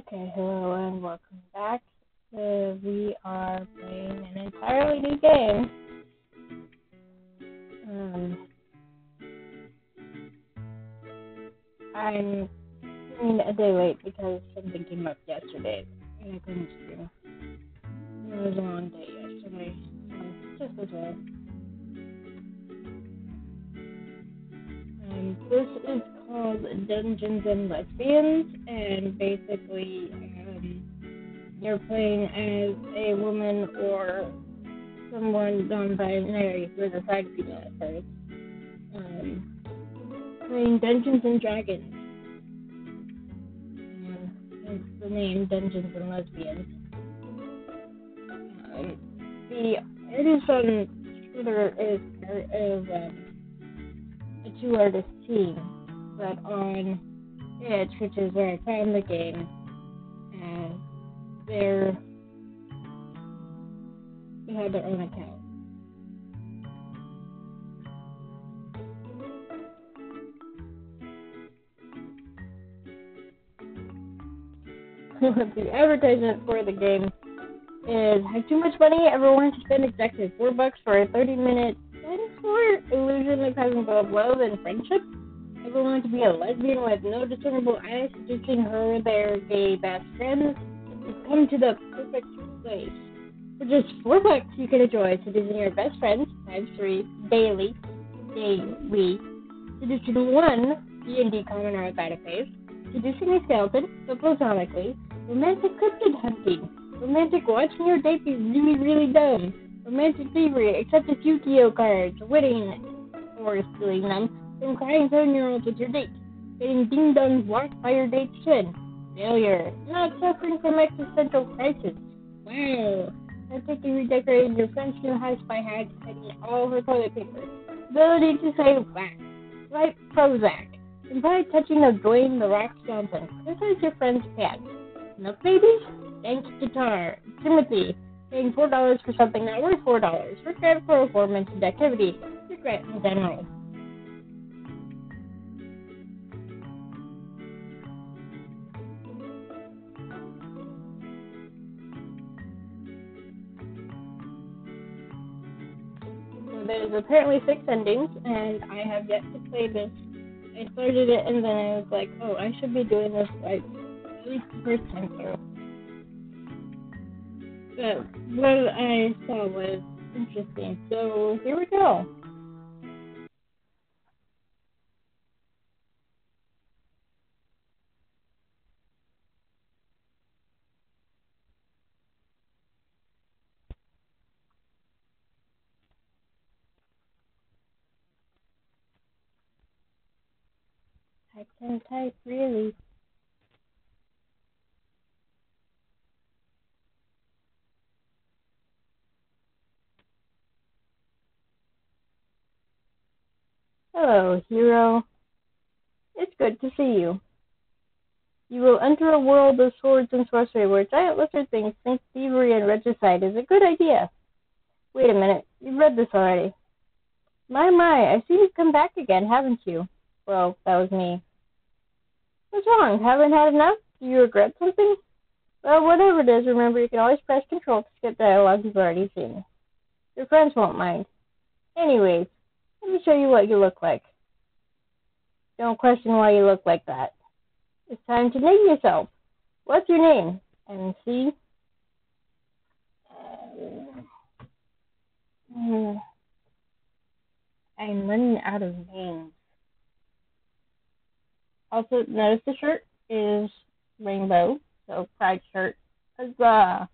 Okay, hello and welcome back. We are playing an entirely new game. I'm running a day late because something came up yesterday and I couldn't stream. It was a long day yesterday, just as well. This is called Dungeons Lesbians, and basically, you're playing as a woman or someone non-binary with a side female at first. Playing Dungeons and Dragons. Hence the name Dungeons and Lesbians. The artist on Twitter is part of a two-artist team, but on Itch, which is where I found the game, they have their own account. The advertisement for the game is: have too much money, ever wanted to spend exactly $4 for a 30-minute dinosaur illusion of having both love and friendship? Ever wanted to be a lesbian with no discernible eyes seducing her their gay best friends? You've come to the perfect place. For just $4, you can enjoy seducing your best friends ×3 daily, seducing one D&D commoner without a face, seducing a skeleton, but platonically, romantic cryptid hunting, romantic watching your date be really, really dumb, romantic thievery, except it's Yu-Gi-Oh cards, winning or stealing them from crying 7-year-olds with your date, getting ding-dongs blocked by your date's chin, failure, not suffering from existential crisis, wow, hectically redecorating your friend's new house by hiding all her toilet paper, ability to say whack, write Prozac, and by touching of Dwayne The Rock Johnson, criticize your friend's pants, enough babies, thanks guitar, Timothy, paying $4 for something not worth $4, regret for aforementioned activity, regret in general. So there's apparently 6 endings, and I have yet to play this. I started it and then I was like, oh, I should be doing this like at least the first time through. But what I saw was interesting, so here we go. I can type, really. Hello, hero. It's good to see you. You will enter a world of swords and sorcery where giant lizard things think thievery and regicide is a good idea. Wait a minute, you've read this already. My, I see you've come back again, haven't you? Well, that was me. What's wrong? Haven't had enough? Do you regret something? Well, whatever it is, remember you can always press control to skip dialogue you've already seen. Your friends won't mind. Anyways, let me show you what you look like. Don't question why you look like that. It's time to name yourself. What's your name? MC? I'm running out of names. Also, notice the shirt is rainbow, so pride shirt. Huzzah!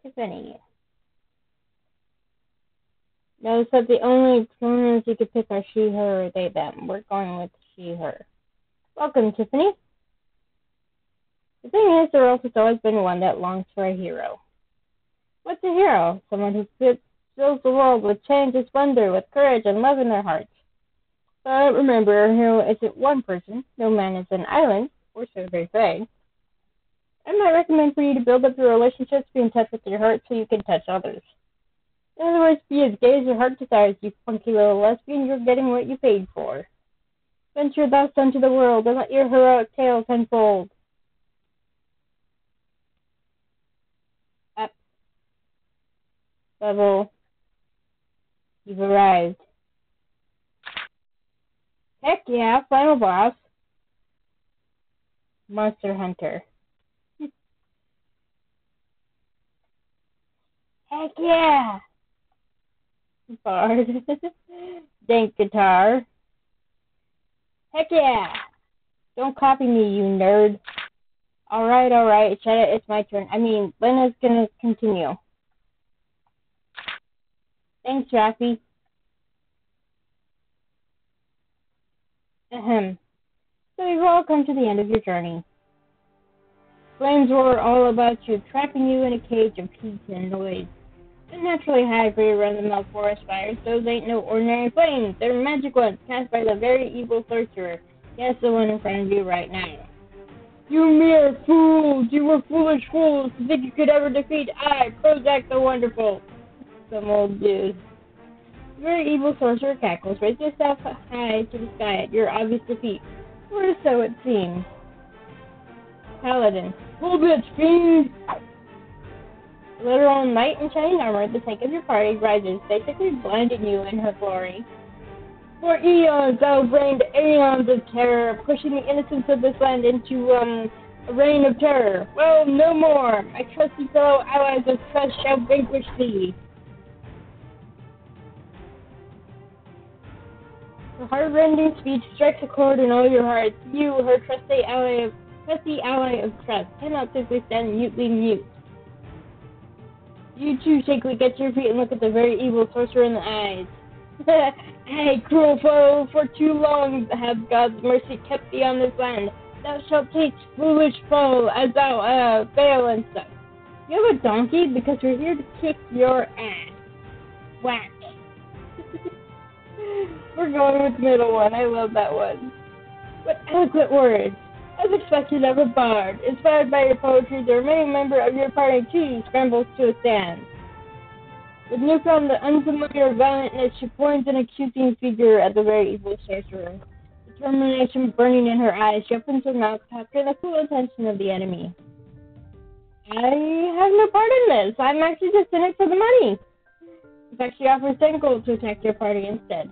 Tiffany. Notice that the only pronouns you could pick are she, her, or they, them. We're going with she, her. Welcome, Tiffany. The thing is, there has always been one that longs for a hero. What's a hero? Someone who fills the world with change and splendor, with courage and love in their hearts. But remember, our hero isn't one person. No man is an island, or so they say. I might recommend for you to build up your relationships, be in touch with your heart so you can touch others. In other words, be as gay as your heart desires, you funky little lesbian. You're getting what you paid for. Venture thus unto the world and let your heroic tales unfold. Up. Level. You've arrived. Heck yeah, final boss. Monster Hunter. Heck yeah! Bard. Dank guitar. Heck yeah! Don't copy me, you nerd. Alright, shut it, it's my turn. Lena's gonna continue. Thanks, Rafi. Ahem. So you've all come to the end of your journey. Flames were all about you, trapping you in a cage of heat and noise. Unnaturally high for your run-of-the-mill forest fires, those ain't no ordinary flames. They're magic ones, cast by the very evil sorcerer. Yes, the one in front of you right now. You mere fools! You were foolish fools to think you could ever defeat I, Prozac the Wonderful. Some old dude. The very evil sorcerer cackles, raise yourself high to the sky at your obvious defeat. Or so it seems. Paladin. Hold it, fiend! Literal knight in shining armor, the tank of your party, rises, basically blinding you in her glory. For eons, thou reigned aeons of terror, pushing the innocence of this land into, a reign of terror. Well, no more. My trusty fellow allies of trust shall vanquish thee. The heart-rending speech strikes a chord in all your hearts. You, her trusty ally of trust, cannot simply stand mutely mute. You too, shakily get to your feet and look at the very evil sorcerer in the eyes. Hey, cruel foe, for too long has God's mercy kept thee on this land. Thou shalt taste, foolish foe, as thou fail and stuff. You have a donkey? Because we're here to kick your ass. Whack. We're going with the middle one. I love that one. What eloquent words. As expected of a bard, inspired by your poetry, the remaining member of your party too scrambles to a stand. With newfound the unfamiliar violentness, she points an accusing figure at the very evil sorcerer. Determination burning in her eyes, she opens her mouth, capturing the full attention of the enemy. I have no part in this. I'm actually just in it for the money. In fact, she offers 10 gold to attack your party instead.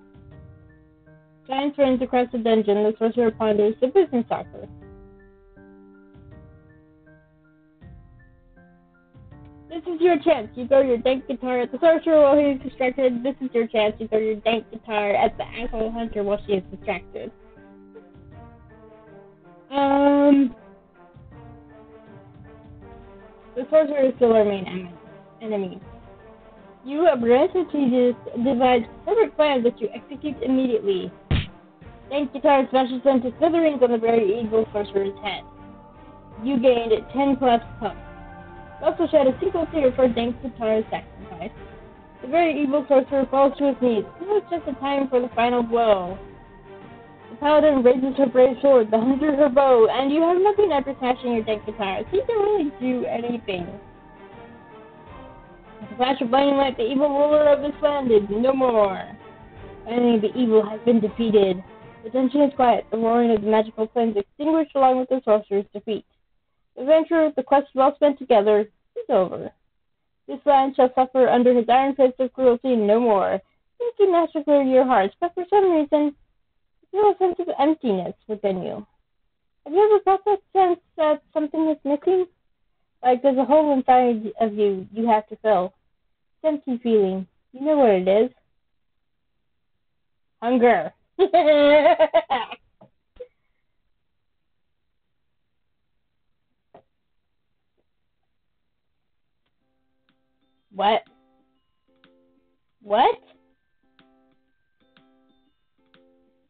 Giant runs across the dungeon. The sorcerer ponders the business offer. This is your chance. You throw your dank guitar at the sorcerer while he is distracted. This is your chance. You throw your dank guitar at the asshole hunter while she is distracted. The sorcerer is still our main enemy. You have brilliantly devised perfect plans that you execute immediately. Dank guitar smashes into smithereens on the very evil sorcerer's head. You gained 10 plus pups. Also shed a single tear for dank guitar's sacrifice. The very evil sorcerer falls to his knees. Now it's just a time for the final blow. The paladin raises her brave sword, the hunter her bow, and you have nothing after smashing your dank guitar. So you can really do anything. With a flash of blinding light, the evil ruler of this land is no more. Finally, the evil has been defeated. The dungeon is quiet. The roaring of the magical flames extinguished along with the sorcerer's defeat. The adventure, the quest well spent together, is over. This land shall suffer under his iron fist of cruelty no more. Things can naturally clear your hearts, but for some reason, you feel a sense of emptiness within you. Have you ever felt that sense that something is missing? Like there's a hole inside of you have to fill. It's empty feeling. You know what it is. Hunger. What? What?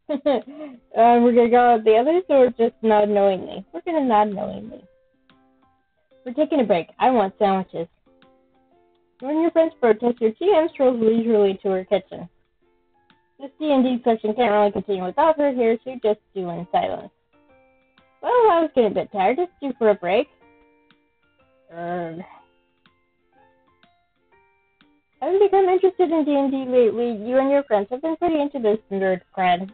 We're going to go with the others or just nod knowingly? We're going to nod knowingly. We're taking a break. I want sandwiches. When your friends protest, your TM strolls leisurely to her kitchen. This D&D session can't really continue without her here, so just do in silence. Well, I was getting a bit tired. Just due for a break. Having become interested in D&D lately, you and your friends have been pretty into this nerd cred.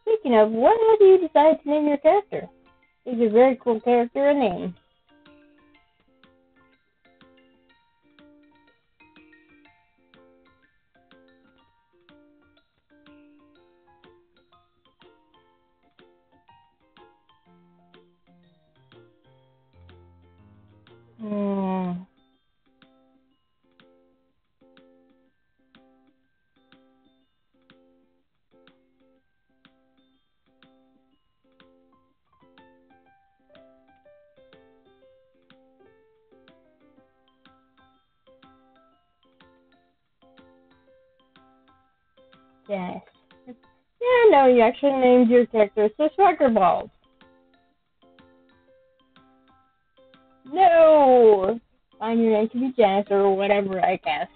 Speaking of, what have you decided to name your character? It's a very cool character and name. Yes. Yeah, no, you actually named your character Soccer Balls. No! Find your name to be Janice or whatever, I guess.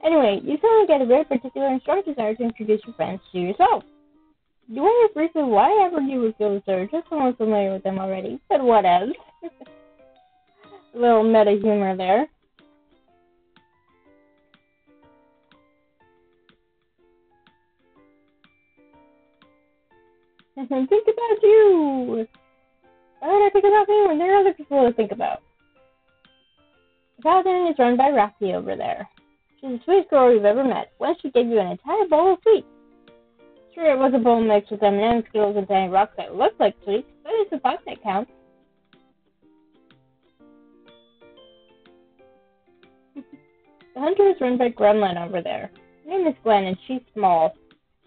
Anyway, you suddenly get a very particular and strong desire to introduce your friends to yourself. You wonder briefly why ever you would feel this urge, just someone familiar with them already, but whatevs. A little meta humor there. And then think about you! Why would I think about me when there are other people to think about? The paladin is run by Rafi over there. She's the sweetest girl you've ever met. Once she gave you an entire bowl of sweets. Sure, it was a bowl mixed with M&M, Skittles, and tiny rocks that looked like sweets, but it's the pot that counts. The hunter is run by Gremlin over there. Her name is Gwen, and she's small.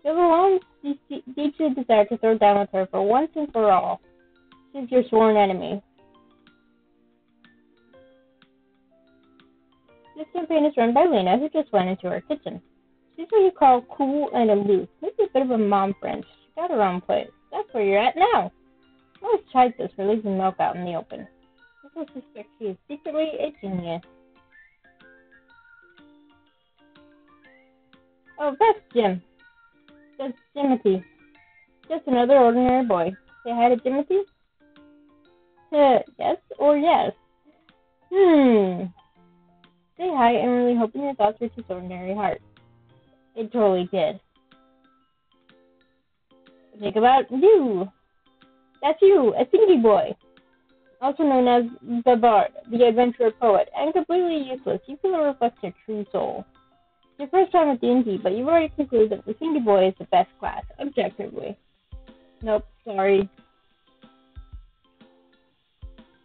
You have a long, deep-seated desire to throw down with her for once and for all. She's your sworn enemy. This campaign is run by Lena, who just went into her kitchen. She's what you call cool and aloof, maybe a bit of a mom friend. She got her own place. That's where you're at now. I always tried this for leaving milk out in the open. People suspect she is secretly a genius. Oh, that's Jim. That's Jimothy. Just another ordinary boy. Say hi to Jimothy? Yes or yes? Say hi and really hoping your thoughts reach his ordinary heart. It totally did. Think about you. That's you, a thinky boy. Also known as the Bard, the adventurer poet, and completely useless. You feel it reflects your true soul. It's your first time at D&D, but you've already concluded that the thinky boy is the best class, objectively. Nope, sorry.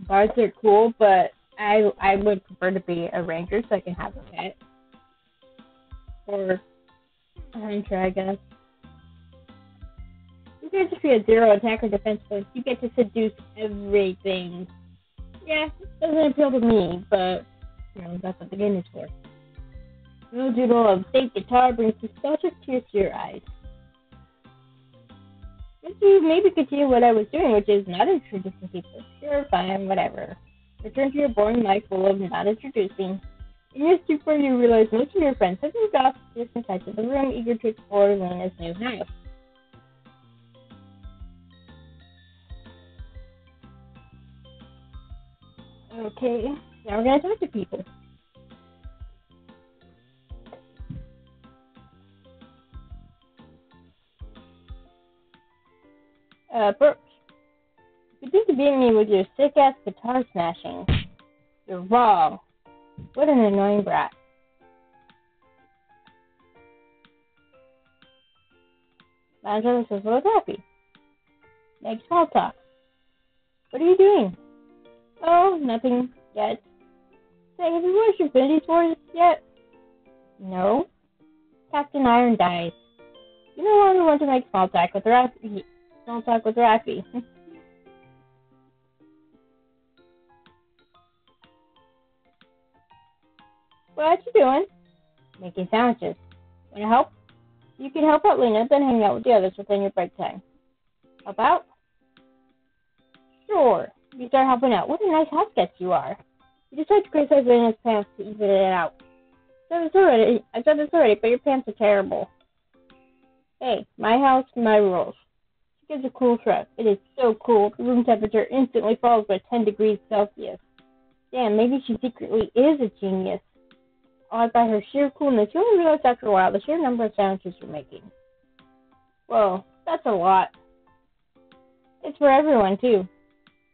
Bards are cool, but I would prefer to be a ranger so I can have a pet. Or a hunter, I guess. You get to be a zero attack or defense bonus. You get to seduce everything. Yeah, it doesn't appeal to me, but you know, that's what the game is for. No doodle of state guitar brings nostalgic tears to your eyes. You maybe continue what I was doing, which is not introducing people. Sure, fine, whatever. Return to your boring life full of not introducing. In your stupor, you realize most of your friends have moved off to different sides of the room, eager to explore Lena's new house. Okay, now we're going to talk to people. Brooke, you think to beat me with your sick-ass guitar smashing. You're wrong. What an annoying brat. Angela says, well, happy. Make small talk. What are you doing? Oh, nothing yet. Say, have you watched Infinity Wars yet? No. Captain Iron dies. You no longer want to make small talk with Rafi. Small talk with Rafi. What you doing? Making sandwiches. Want to help? You can help out Lena, then hang out with the others within your break time. Help out? Sure. You start helping out. What a nice house guest you are. You decide to criticize Lena's pants to even it out. I've said this already, but your pants are terrible. Hey, my house, my rules. She gives a cool shrug. It is so cool. The room temperature instantly falls by 10 degrees Celsius. Damn, maybe she secretly is a genius. Awed by her sheer coolness, you only realize after a while the sheer number of sandwiches you're making. Whoa, that's a lot. It's for everyone, too.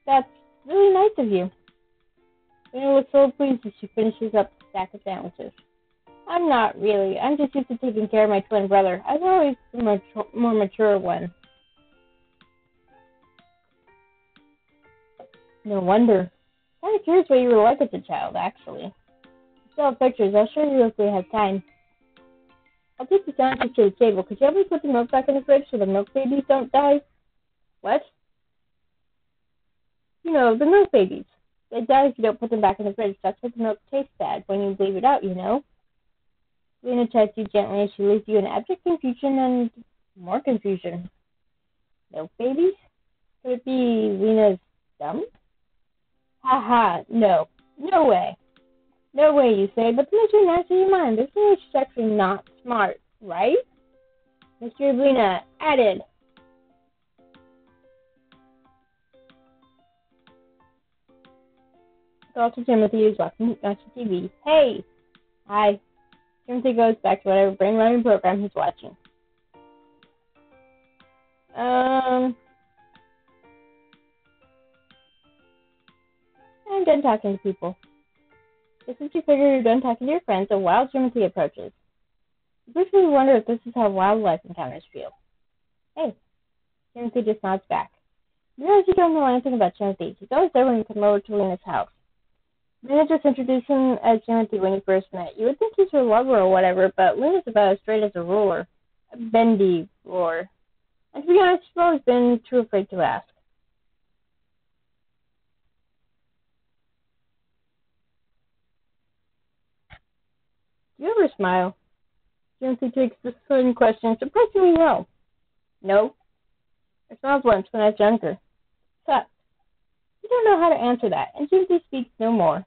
That's really nice of you. Lena looks so pleased as she finishes up the stack of sandwiches. I'm not really. I'm just used to taking care of my twin brother. I was always the more mature one. No wonder. I'm kind of curious what you were like as a child, actually. I still have pictures. I'll show you if we have time. I'll take the sandwiches to the table. Could you help me put the milk back in the fridge so the milk babies don't die? What? You know, the milk babies. They die if you don't put them back in the fridge. That's what the milk tastes bad when you leave it out, you know. Lena checks you gently as she leaves you in abject confusion and more confusion. Milk babies? Could it be Lena's dumb? Haha, no. No way. No way, you say, but the mystery knocks in your mind. This means she's actually not smart, right? Mystery of Lena, added. Also, Timothy is watching TV. Hey! Hi. Timothy goes back to whatever brain-running program he's watching. I'm done talking to people. Just as you figure you're done talking to your friends, a wild Timothy approaches. You briefly wonder if this is how wildlife encounters feel. Hey. Timothy just nods back. You realize you don't know anything about Timothy. He's always there when you come over to Lena's house. Lena just introduced him as Timothy when you first met. You would think he's her lover or whatever, but Lena's about as straight as a ruler. A bendy ruler. And to be honest, she's always been too afraid to ask. Do you ever smile? Timothy takes this sudden question surprisingly well. No. I smiled once when I was younger. Sucked. You don't know how to answer that, and Timothy speaks no more.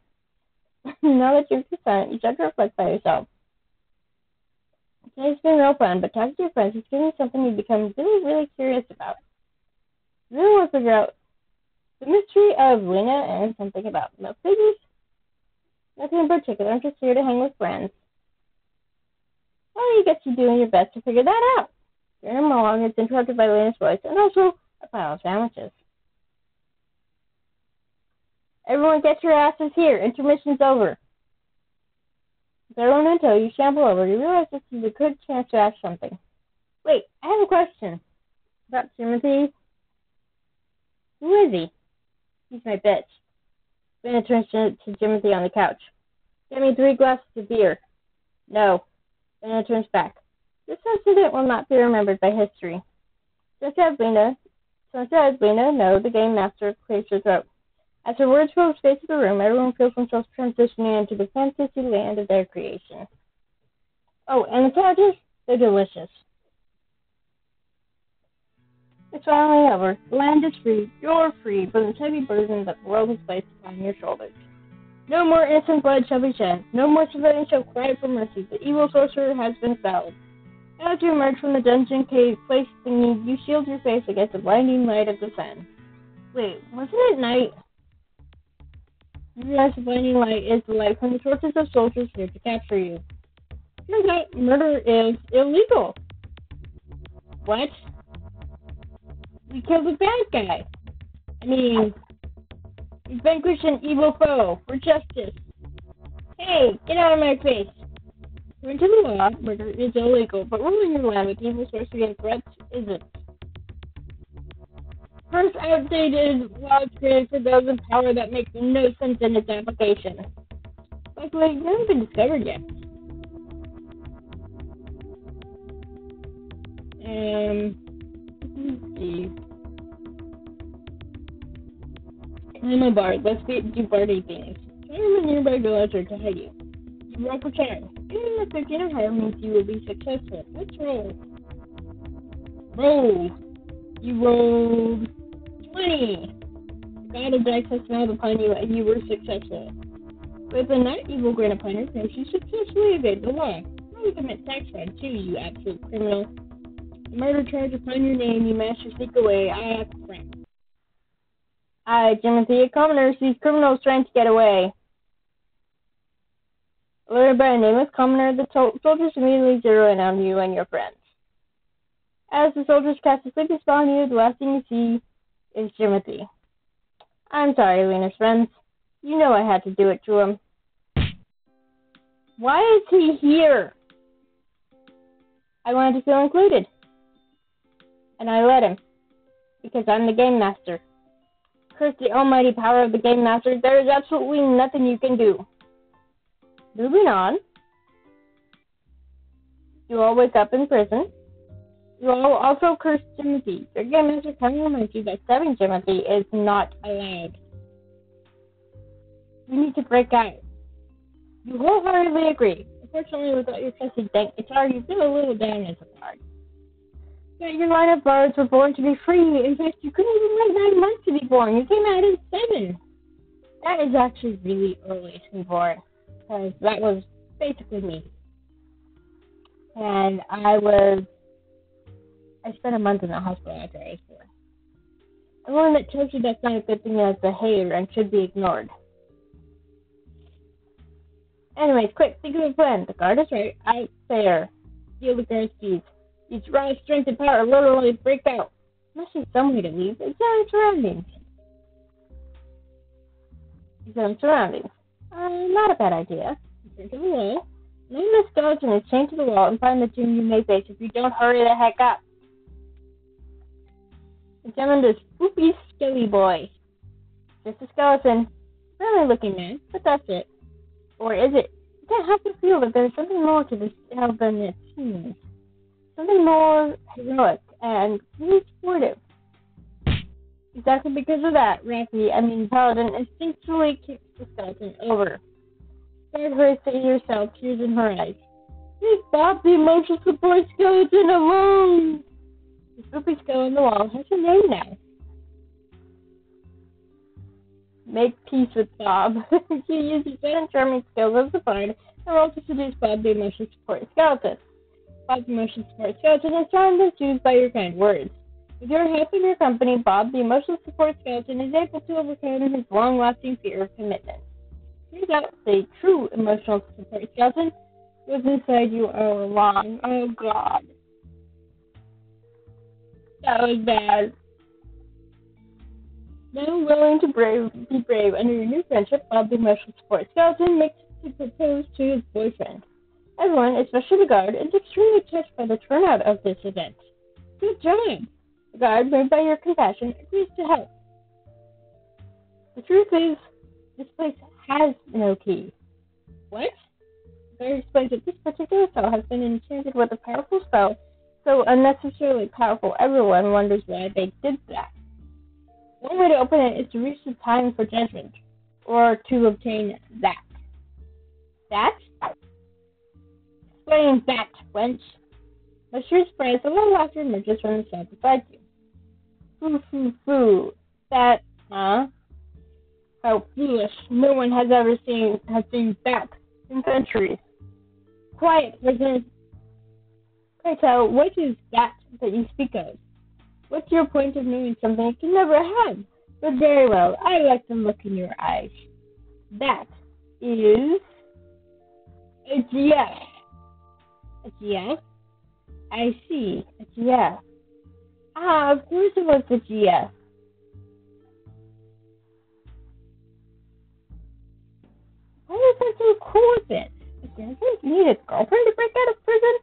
Now that you're silent, you try to reflect by yourself. Today's been real fun, but talking to your friends is giving you something you've become really, really curious about. You really want to figure out the mystery of Lena and something about milk babies? Nothing in particular. I'm just here to hang with friends. Well, you get to doing your best to figure that out. During a monologue, it's interrupted by Lena's voice and also a pile of sandwiches. Everyone get your asses here. Intermission's over. With everyone until you shamble over, you realize this is a good chance to ask something. Wait, I have a question. About Timothy? Who is he? He's my bitch. Lena turns to Timothy on the couch. Get me 3 glasses of beer. No. Lena turns back. This incident will not be remembered by history. So says Lena, no, the game master clears her throat. As her words fill the space of the room, everyone feels themselves transitioning into the fantasy land of their creation. Oh, and the sandwiches? They're delicious. It's finally over. The land is free. You're free from the heavy burden that the world has placed upon your shoulders. No more innocent blood shall be shed. No more civilians shall cry for mercy. The evil sorcerer has been felled. Now to emerge from the dungeon cave place thingy, you shield your face against the blinding light of the sun. Wait, wasn't it night? You realize the blinding light is the light from the torches of soldiers here to capture you. Turns out murder is illegal. What? We killed a bad guy. I mean, we vanquished an evil foe for justice. Hey, get out of my face. According to the law, murder is illegal, but ruling your land with evil sorcery and threats isn't. First outdated laws created for those in power that make no sense in its application. Luckily, it hasn't been discovered yet. Let's see. I'm a bard. Let's do bardy things. Try to a nearby village or to hide you. You roll for charm. Getting a 15 or higher means you will be successful. Let's roll. Roll. You rolled 20. The god of dice has smiled upon you and you were successful. With a not evil grin upon your face, you successfully evade the law. Probably commit tax fraud too, you absolute criminal. The murder charge upon your name, you managed to sneak away. I ask Frank. Timothy, a commoner sees criminals trying to get away. Alerted by a nameless commoner, the soldiers immediately zero in on you and your friends. As the soldiers cast a sleepy spell on you, the last thing you see is Timothy. I'm sorry, Lena's friends. You know I had to do it to him. Why is he here? I wanted to feel included. And I let him. Because I'm the game master. Curse the almighty power of the game master. There is absolutely nothing you can do. Moving on. You all wake up in prison. You all also curse Timothy. Your game master kindly reminds you that stabbing Timothy is not allowed. You need to break out. You wholeheartedly agree. Unfortunately, without your trusty dank guitar, you feel a little down as a bard. But your line of bards were born to be free. In fact, you couldn't even wait 9 months to be born. You came out in 7. That is actually really early to be born. Because that was basically me. And I spent a month in the hospital after I was born. Everyone that tells you that's not a good thing as a hater and should be ignored. Anyways, quick, think of a plan. The guard is right. Out there. Steal the guard's keys. Use raw strength and power. Literally break out. Must be some way to leave. Examine surroundings. Not a bad idea. Return to the wall. Name the skeleton is chained to the wall and find the tomb you may face if you don't hurry the heck up. Examine this spoopy skelly boy. Just a skeleton. Friendly looking man, but that's it. Or is it? You can't help but feel that there's something more to this tale than it seems. Something more heroic and really supportive. Exactly because of that, Paladin instinctually kicks the skeleton over. Guard hurries to yourself, tears in her eyes. Leave Bob, the emotional support skeleton, alone! The spoopy skull on the wall has a name now. Make peace with Bob. You use your fun and charming skills as a bard and roll to seduce Bob, the emotional support skeleton. Bob, the emotional support skeleton, is charmed and soothed by your kind words. With your help and your company, Bob, the emotional support skeleton, is able to overcome his long-lasting fear of commitment. Turns out the true emotional support skeleton was inside you all along. Oh, God. That was bad. Now willing to be brave under your new friendship, Bob, the emotional support skeleton, makes to propose to his boyfriend. Everyone, especially the guard, is extremely touched by the turnout of this event. Good job! The guard, moved by your compassion, agrees to help. The truth is, this place has no key. What? The guard explains that this particular cell has been enchanted with a powerful spell, so unnecessarily powerful everyone wonders why they did that. One way to open it is to reach the time for judgment, or to obtain that. That? Explain that, wench. Much to your surprise, a little laughter emerges from the cell beside you. Foo. That, huh? How foolish. No one has seen that in centuries. Quiet, prisoner. Pray tell, what is that you speak of? What's your point of knowing something you can never have? But very well, I like the look in your eyes. That is a GF. A GF? I see, a GF. Ah, of course it was the GF. Why is that so cool with it? Doesn't need a girlfriend to break out of prison?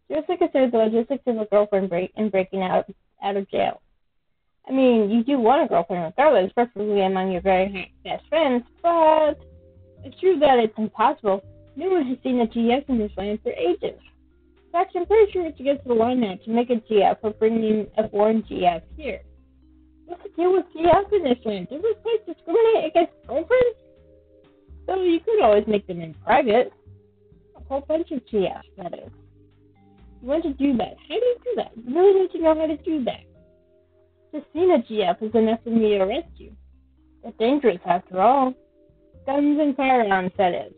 Seriously consider the logistics of a girlfriend breaking out of jail. I mean, you do want a girlfriend regardless, preferably among your very best friends, but it's true that it's impossible. No one has seen a GF in this land for ages. In fact, I'm pretty sure it's against the law now to make a GF for bringing a foreign GF here. What's the deal with GF in this land? Does this place discriminate against girlfriends? So you could always make them in private. A whole bunch of GFs, that is. You want to do that. How do you do that? You really need to know how to do that. Just seeing a GF is enough for me to arrest you. They're dangerous, after all. Guns and firearms, that is.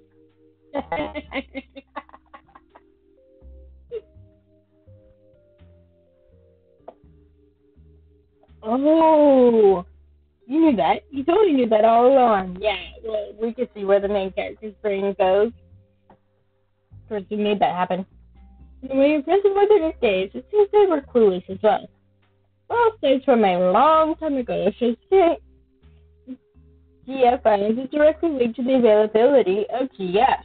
Oh, you knew that. You totally knew that all along. Yeah, well, we could see where the main character's brain goes. Of course, you made that happen. When you're present with her days, it seems they were clueless as well. Well, starts from a long time ago, should say GF finance is directly linked to the availability of GF.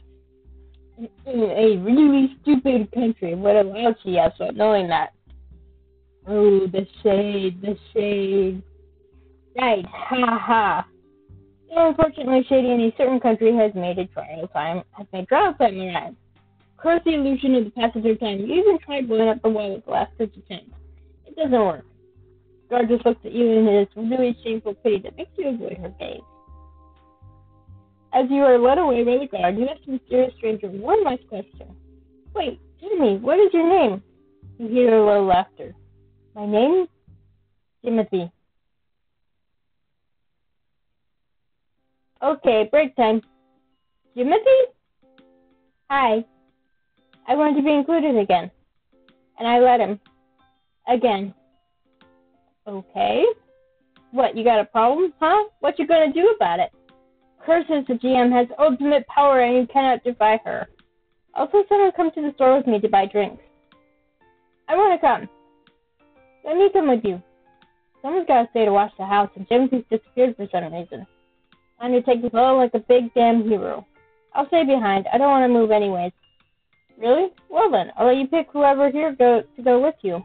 In a really stupid country would allow GF, so knowing that. Oh, the shade, the shade. Right, ha ha. Unfortunately, Shady in a certain country has made trial time arrive. Of course, the illusion of the passage of time. You even tried blowing up the wall with the last ditch attempt. It doesn't work. Guard just looks at you in his really shameful pity that makes you avoid her gaze. As you are led away by the guard, you ask the mysterious stranger one last question. Wait, tell me, what is your name? You hear a low laughter. My name? Timothy. Okay, break time. Timothy? Hi. I want to be included again. And I let him. Again. Okay. What, you got a problem, huh? What you gonna do about it? Curses, the GM has ultimate power and you cannot defy her. Also, someone come to the store with me to buy drinks. I want to come. Let me come with you. Someone's got to stay to watch the house, and Timothy's disappeared for some reason. Time to take the blow like a big damn hero. I'll stay behind. I don't want to move anyways. Really? Well then, I'll let you pick whoever here to go with you.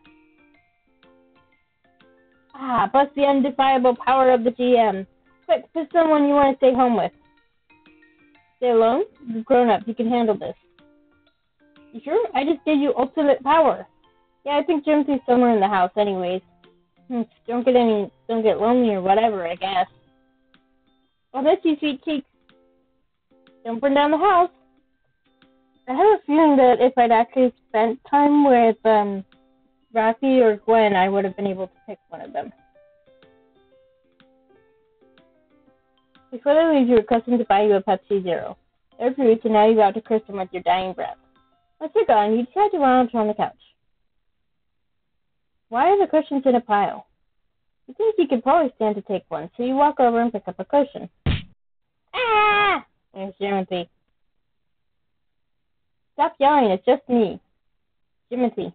Ah, plus the undefiable power of the GM. Quick, pick someone you want to stay home with. Stay alone? You've grown up. You can handle this. You sure? I just gave you ultimate power. Yeah, I think Timothy's somewhere in the house anyways. Don't get lonely or whatever, I guess. Well, that's you, sweet cheeks. Don't burn down the house. I have a feeling that if I'd actually spent time with Rafi or Gwen, I would have been able to pick one of them. Before they leave, you request them to buy you a Pepsi Zero. They're brewed, and now you got to curse them with your dying breath. Once you're gone, you decide to lounge on the couch. Why are the cushions in a pile? You think you could probably stand to take one, so you walk over and pick up a cushion. Ah! There's Timothy. Stop yelling, it's just me. Timothy,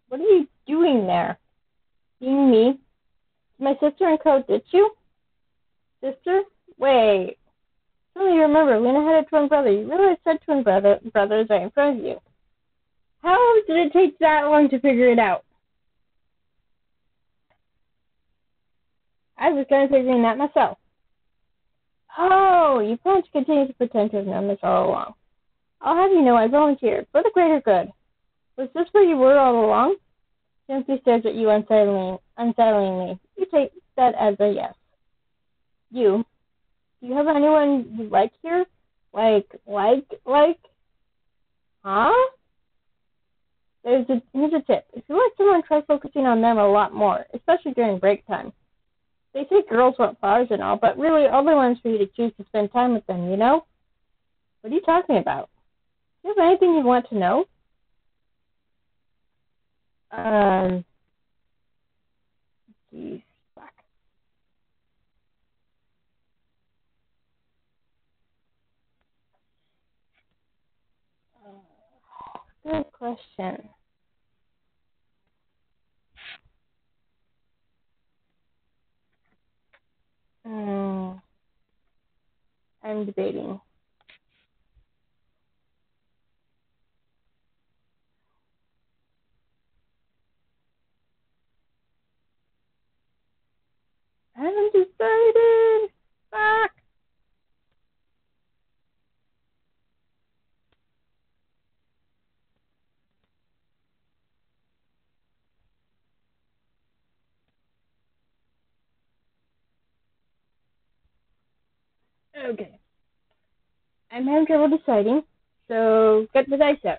what are you doing there? Being me? Did my sister and Co ditch you? Sister? Wait. Suddenly you remember, Lena had a twin brother. You realize said twin brothers right in front of you. How did it take that long to figure it out? I was kind of figuring that myself. Oh, you plan to continue to pretend to have known this all along. I'll have you know I volunteered, for the greater good. Was this where you were all along? Timothy stares at you unsettlingly. You take that as a yes. Do you have anyone you like here? Like? Huh? Here's a tip. If you like someone, try focusing on them a lot more, especially during break time. They say girls want flowers and all, but really all they want is for you to choose to spend time with them, you know? What are you talking about? Do you have anything you want to know? Geez, fuck. Good question. I'm debating. I'm decided. Fuck. Okay. I'm having trouble deciding, so get the dice out.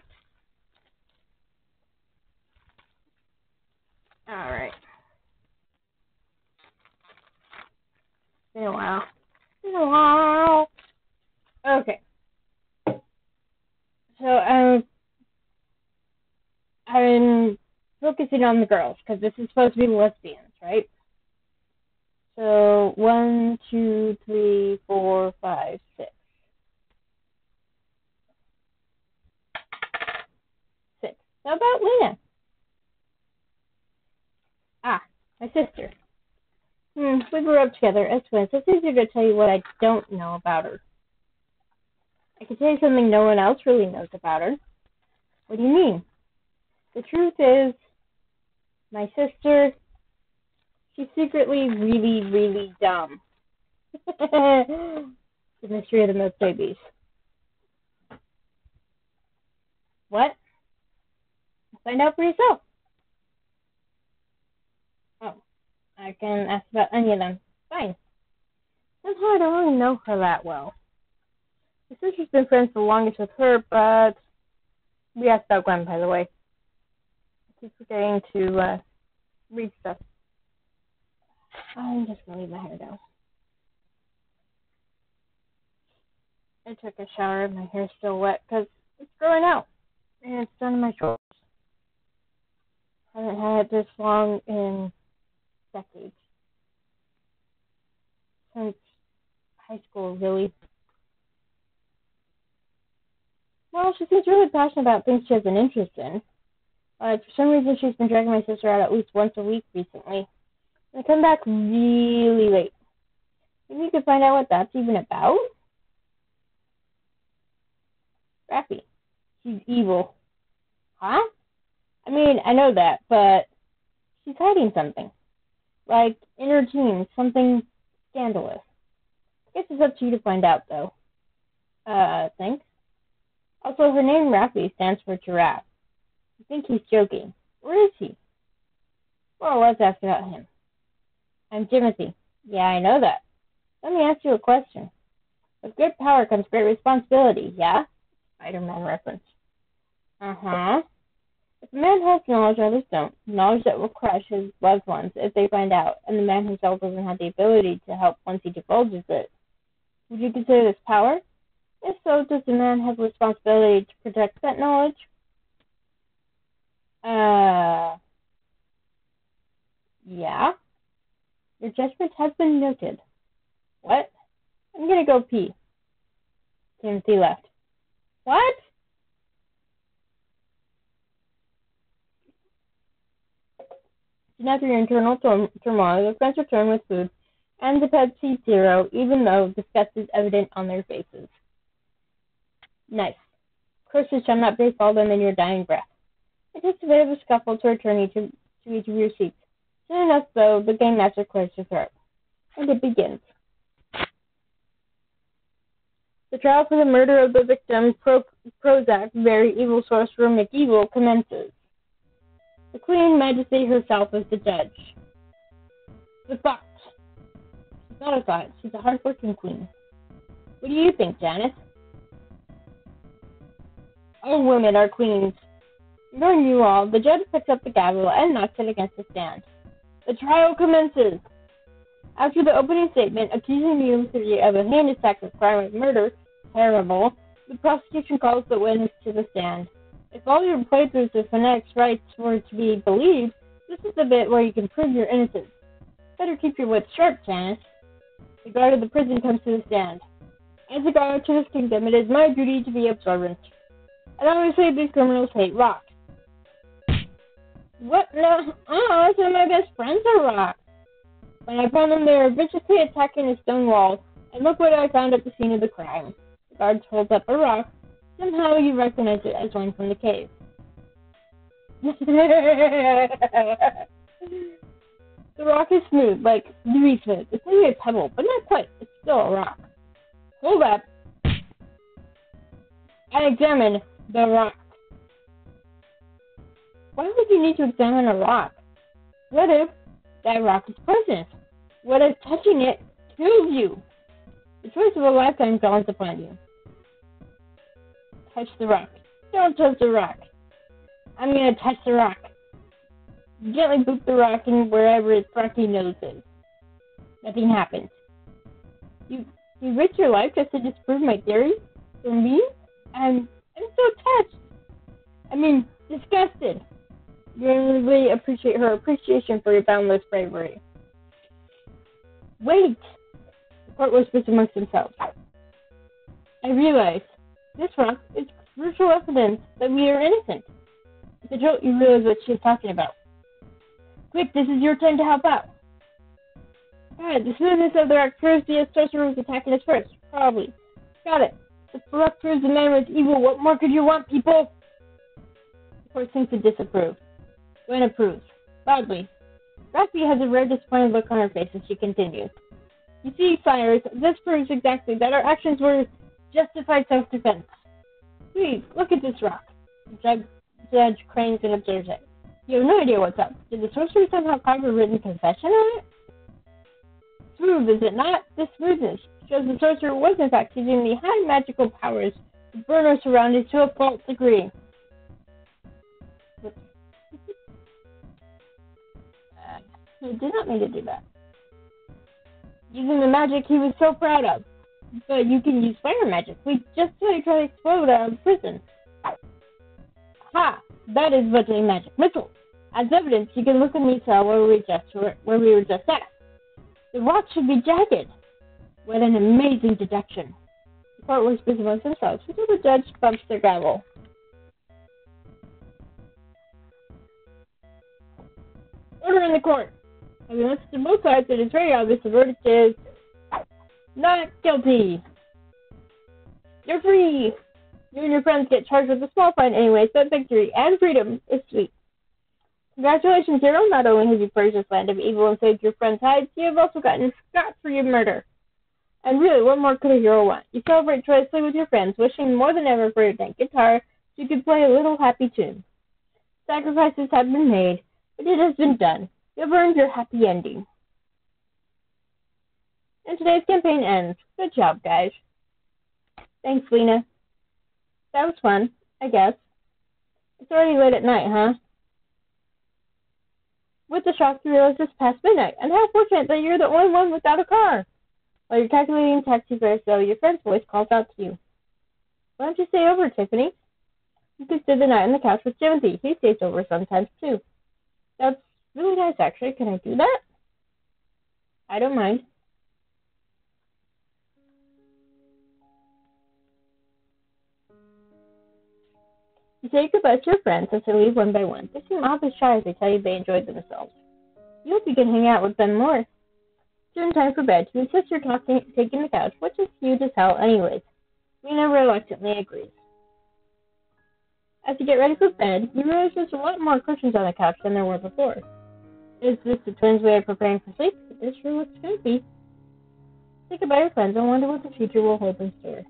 Alright. Been a while. Okay. So, I'm focusing on the girls, because this is supposed to be lesbians, right? So 1, 2, 3, 4, 5, 6. 6. How about Lena? Ah, my sister. We grew up together as twins. It's easier to tell you what I don't know about her. I can tell you something no one else really knows about her. What do you mean? The truth is, my sister, she's secretly really, really dumb. The mystery of the milk babies. What? Find out for yourself. Oh, I can ask about any of them. Fine. Somehow I don't really know her that well. My sister's been friends the longest with her, but we asked about Gwen, by the way. I keep forgetting to read stuff. I'm just gonna leave my hair down. I took a shower. My hair's still wet because it's growing out, and it's done in my shoulders. I haven't had it this long in decades. Since high school, really. Well, she seems really passionate about things she has an interest in. For some reason, she's been dragging my sister out at least once a week recently. And I come back really late. Maybe you could find out what that's even about? Rappy. She's evil. Huh? I mean, I know that, but she's hiding something. Like, in her jeans, something scandalous. I guess it's up to you to find out, though. Thanks. Also, her name, Rappy, stands for giraffe. I think he's joking. Where is he? Well, let's ask about him. I'm Timothy. Yeah, I know that. Let me ask you a question. With great power comes great responsibility, yeah? Spider-Man reference. Uh-huh. If a man has knowledge others don't, knowledge that will crush his loved ones if they find out, and the man himself doesn't have the ability to help once he divulges it, would you consider this power? If so, does the man have a responsibility to protect that knowledge? Yeah. Your judgment has been noted. What? I'm gonna go pee. Timothy left. What? Soon after your internal turmoil, your friends return with food and the Pepsi Zero, even though disgust is evident on their faces. Nice. Curses shall not break all them in your dying breath. It takes a bit of a scuffle to return you to each of your seats. Soon enough, though, the game master clears his throat. And it begins. The trial for the murder of the victim, Prozac, very evil sorcerer McEvil, commences. The Queen Majesty herself is the judge. The thought. She's not a thought. She's a hard-working queen. What do you think, Janice? All women are queens. Knowing you all, the judge picks up the gavel and knocks it against the stand. The trial commences. After the opening statement accusing you three of a heinous act of crime of murder, terrible, the prosecution calls the witness to the stand. If all your playthroughs of Phonetic's rights were to be believed, this is the bit where you can prove your innocence. Better keep your wits sharp, Janice. The guard of the prison comes to the stand. As a guard to this kingdom, it is my duty to be observant. And obviously these criminals hate rock. What? No. Oh, some of my best friends are rock. When I found them, they were viciously attacking a stone wall, and look what I found at the scene of the crime. The guard holds up a rock. Somehow you recognize it as one from the cave. The rock is smooth, like really smooth. It's maybe a pebble, but not quite. It's still a rock. Hold up. I examine the rock. Why would you need to examine a rock? What if that rock is poisonous? What if touching it kills you? The choice of a lifetime dawns upon you. Touch the rock. Don't touch the rock. I'm going to touch the rock. Gently boot the rock in wherever its rocky nose is. Nothing happens. You risk your life just to disprove my theory? For me? I'm so touched. I mean, disgusted. You really appreciate her appreciation for your boundless bravery. Wait! The court whispers amongst themselves. I realize this rock is crucial evidence that we are innocent. With a jolt, you realize what she's talking about. Quick, this is your time to help out. God, the smoothness of the rock proves the sorcerer was attacking us first. Probably. Got it. If the rock proves the man was evil, what more could you want, people? The court seems to disapprove. Gwen approves. Loudly. Roxy has a rare disappointed look on her face as she continues. You see, sires, this proves exactly that our actions were justified self-defense. Please, look at this rock. The judge cranes and observes it. You have no idea what's up. Did the sorcerer somehow carve a written confession on it? Smooth, is it not? This smoothness shows the sorcerer was in fact using the high magical powers to burn our surroundings to a false degree. He did not mean to do that. Using the magic he was so proud of. But you can use fire magic. We just try to explode out of prison. Ha! That is but a magic missile. As evidence, you can look in the cell where we were just at. The rock should be jagged. What an amazing deduction. The court whispers amongst themselves until the judge bumps their gavel. Order in the court. Having listened to both sides, it is very obvious the verdict is not guilty. You're free. You and your friends get charged with a small fine anyway, so victory and freedom is sweet. Congratulations, hero. Not only have you purged this land of evil and saved your friends' hides, you have also gotten scot-free of murder. And really, what more could a hero want? You celebrate joyously with your friends, wishing more than ever for your dank guitar so you could play a little happy tune. Sacrifices have been made, but it has been done. You've earned your happy ending. And today's campaign ends. Good job, guys. Thanks, Lena. That was fun, I guess. It's already late at night, huh? With the shock, you realize it's past midnight, and how fortunate that you're the only one without a car. While you're calculating taxi fares, though, your friend's voice calls out to you. Why don't you stay over, Tiffany? You could spend the night on the couch with Timothy. He stays over sometimes, too. That's really nice, actually. Can I do that? I don't mind. You say goodbye to your friends as they leave one by one. They seem awfully shy as they tell you they enjoyed themselves. You hope you can hang out with them more. Soon time for bed. You insist you're taking the couch, which is huge as hell anyways. Lena reluctantly agrees. As you get ready for bed, you realize there's a lot more cushions on the couch than there were before. Is this the twins' way of preparing for sleep? It sure looks comfy. Say goodbye to your friends and wonder what the future will hold in store.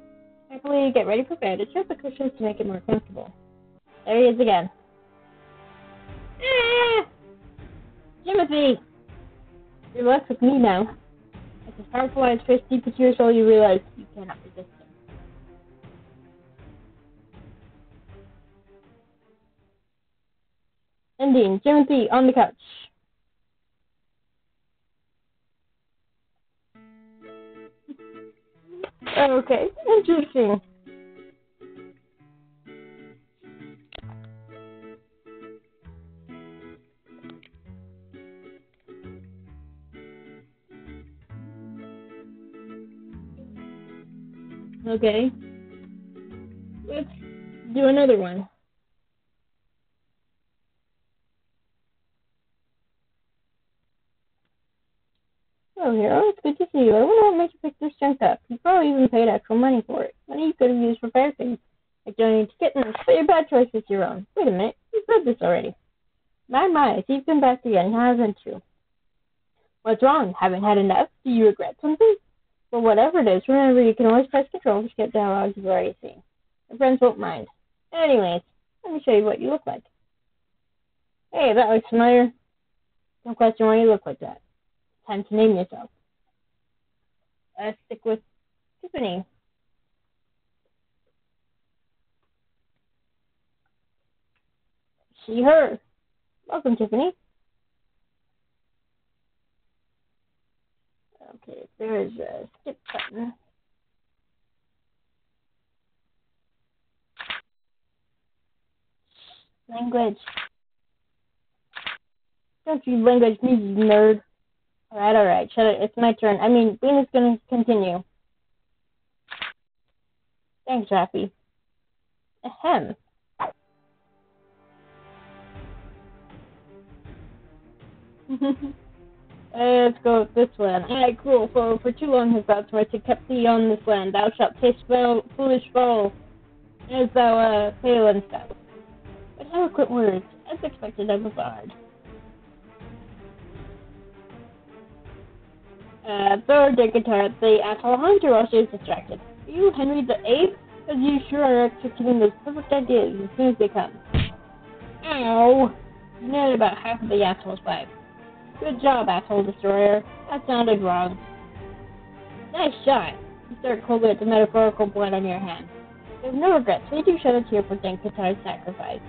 Happily, you get ready for bed. Adjust the cushions to make it more comfortable. There he is again. Ah! Timothy! You're left with me now. As his powerful eyes pierce deep into your soul, you realize you cannot resist him. Ending. Timothy on the couch. Okay, interesting. Okay. Let's do another one. Oh, hero, it's good to see you. I wonder what made you pick this junk up. You probably even paid actual money for it. Money you could have used for fair things, like donating to kittens, but your bad choice is your own. Wait a minute, you've read this already. My, you've been back again, haven't you? What's wrong? Haven't had enough? Do you regret something? Well, whatever it is, remember you can always press control to skip dialogues you've already seen. Your friends won't mind. Anyways, let me show you what you look like. Hey, that looks familiar. Don't question why you look like that. Time to name yourself. Stick with Tiffany. She, her. Welcome, Tiffany. Okay, there is a skip button. Language. Don't you language me, nerd. Alright. Shut it. It's my turn. I mean, Lena's gonna continue. Thanks, Raffy. Ahem. Let's go with this one. Alright, cool. For too long has thou tortured kept thee on this land. Thou shalt taste foolish foal, as thou fail and stuff. But eloquent words, as expected of a bard. Throw the guitar at the asshole hunter while she is distracted. You, Henry the Eighth? Because you sure are executing those perfect ideas as soon as they come. Ow! You nailed about half of the asshole's life. Good job, asshole destroyer. That sounded wrong. Nice shot. You start coldly at the metaphorical blood on your hand. You have no regrets. We do shed a tear for Guitar's sacrifice.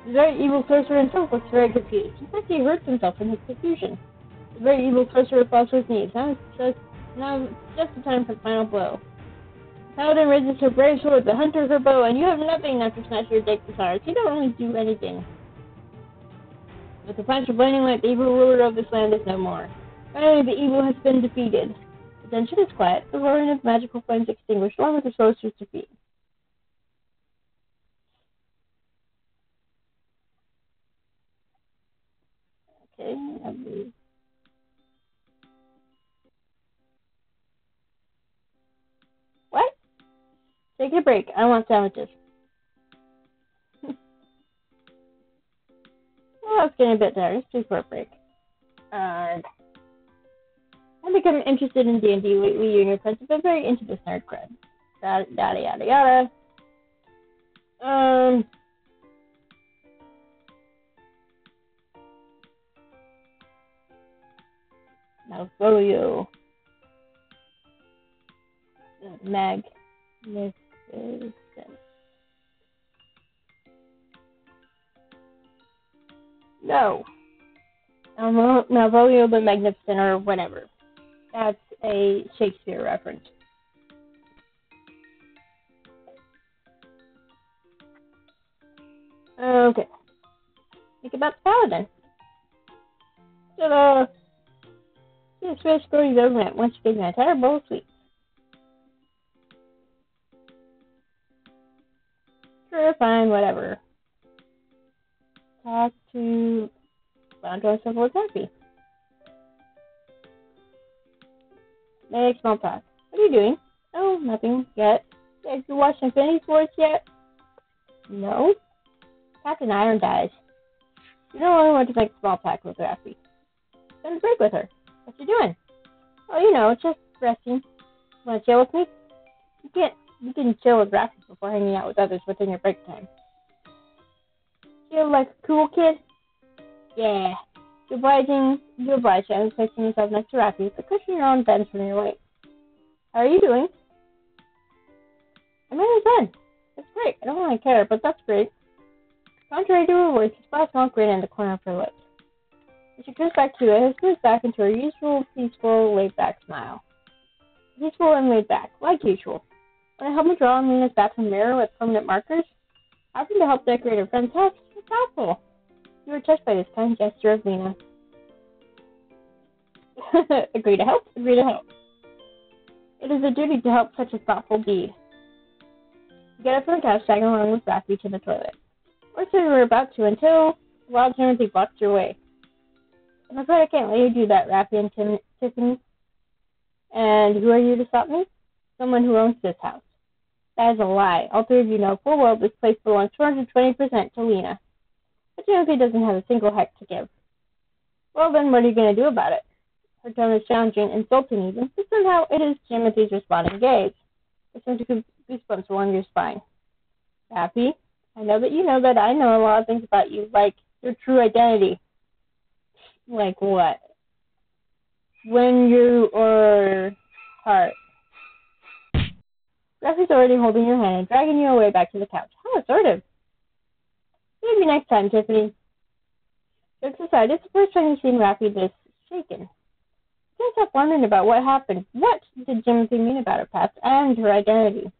The very evil sorcerer himself looks very confused. In fact, he hurts himself in his confusion. The very evil sorcerer falls to his knees. Now it's just the time for the final blow. The paladin raises her brave sword, the hunter her bow, and you have nothing not to snatch your deck guitars. You don't really do anything. With the flash of blinding light, the evil ruler of this land is no more. Finally, the evil has been defeated. The dungeon is quiet, the roaring of magical flames extinguished, along with the sorcerer's defeat. Okay, what? Take a break. I want sandwiches. Well, it's getting a bit tired. Let's do for a break. I've become interested in D&D lately. You and your friends have been very into this nerd crowd. Yada, yada, yada. Malvolio. Magnificent. No. Malvolio the Magnificent or whatever. That's a Shakespeare reference. Okay. Think about the paladin. Ta-da! This fish goes over it once you get an entire bowl of sweets. Sure, fine, whatever. Talk to Boundless of what's happy. Make small talk. What are you doing? Oh, nothing yet. Have you watched Infinity Wars yet? No. Captain Iron dies. You don't really want to make small talk with Raffy. Spend a break with her. What you doing? Oh, just resting. Want to chill with me? You can chill with Raffy before hanging out with others within your break time. Feel like a cool kid? Yeah. You're obliged. I'm placing yourself next to Raffy with the cushion your own bends from your weight. How are you doing? I'm really done. That's great. I don't really care, but that's great. Contrary to her words, she smiles small grin in the corner of her lips. As she goes back to it, her moves back into her usual peaceful, laid-back smile. Peaceful and laid back, like usual. When I help me draw on Lena's bathroom mirror with permanent markers, I happen to help decorate her friend's house. It's helpful. You were touched by this kind gesture of Lena. Agree to help. It is a duty to help such a thoughtful deed. You get up from the couch, tagging along with Raffy to the toilet. Or so you were about to until Wild Timothy blocks your way. I'm afraid I can't let you do that, Raffy and Tiffany. And who are you to stop me? Someone who owns this house. That is a lie. All three of you know full well this place belongs 220% to Lena. But Timothy doesn't have a single heck to give. Well then, what are you going to do about it? Her tone is challenging, insulting even, but somehow it is Timothy's responding gaze. A sense of goosebumps along your spine. Raffy, I know that you know that I know a lot of things about you, like your true identity. Like what? When you are heart. Raffy's already holding your hand and dragging you away back to the couch. How assertive. Maybe next time, Tiffany. Jokes aside, it's the first time you've seen Raffy this shaken. Can't stop wondering about what happened. What did Timothy mean about her past and her identity?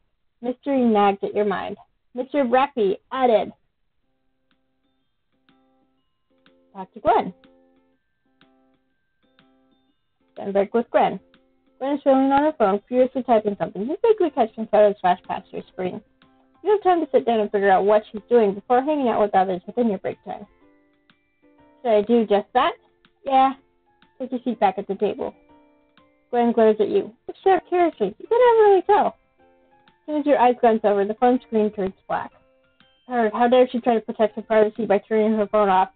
Mystery nagged at your mind. Mr. Raffy added. Talk to Gwen. Then break with Gwen. Gwen is filming on her phone, furiously typing something. You quickly catch some photos flash past her screen. You have time to sit down and figure out what she's doing before hanging out with others within your break time. Should I do just that? Yeah. Take your seat back at the table. Gwen glares at you. Looks out curiously. You can never really tell. As soon as your eyes glance over, the phone screen turns black. How dare she try to protect her privacy by turning her phone off?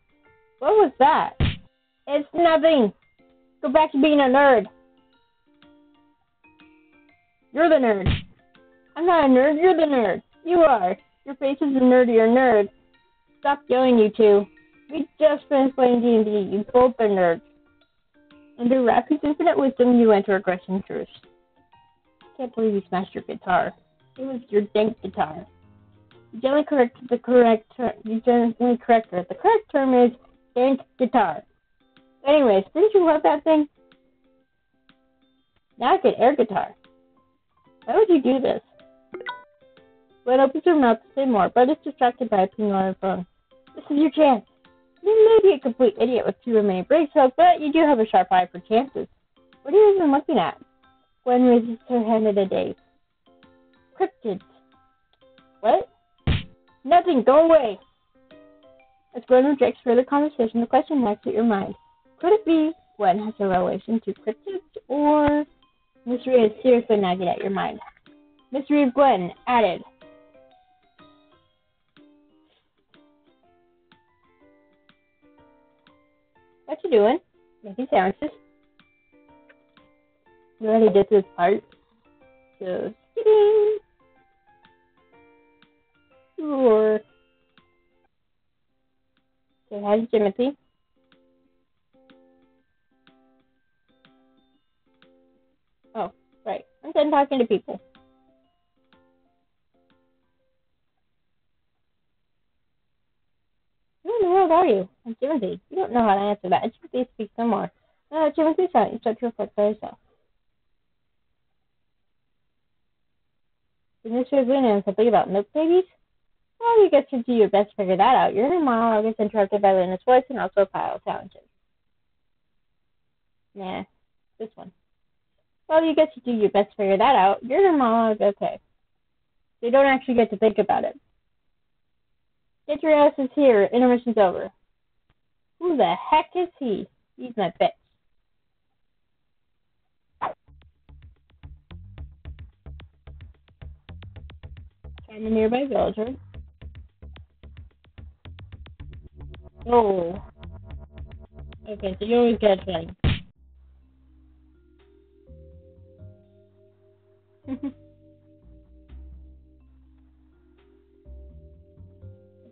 What was that? It's nothing. Go back to being a nerd. You're the nerd. I'm not a nerd. You're the nerd. You are. Your face is a nerdier nerd. Stop yelling, you two. We just finished playing D&D. You both are nerds. Under Rappy's infinite wisdom, you enter aggression truce. Can't believe you smashed your guitar. It was your dank guitar. You gently correct her. The correct term is dank guitar. Anyways, didn't you love that thing? Now I get air guitar. Why would you do this? Gwen opens her mouth to say more, but is distracted by a ping on her phone. This is your chance. You may be a complete idiot with 2 remaining break cells, but you do have a sharp eye for chances. What are you even looking at? Gwen raises her hand in a daze. Cryptids. What? Nothing. Go away. As Gwen rejects further conversation, the question knocks at your mind. Could it be Gwen has a relation to cryptids, or mystery is seriously nagging at your mind? Mystery of Gwen added. What you doing? Making sandwiches. You already did this part. So, kidding. Sure. Say hi to Timothy. Oh, right. I'm done talking to people. Who in the world are you? I'm Timothy. You don't know how to answer that. Timothy speaks no more. Timothy's not. You start to reflect by yourself. Did Mr. Luna know something about milk babies? Well, you get to do your best to figure that out. Your inner monologue is interrupted by Luna's voice and also a pile of challenges. Nah, this one. Well, you get to do your best to figure that out. Your inner monologue, okay. So you don't actually get to think about it. Get your asses here. Intermission's over. Who the heck is he? He's my bitch. Find a nearby villager. Oh. Okay, so you always get running.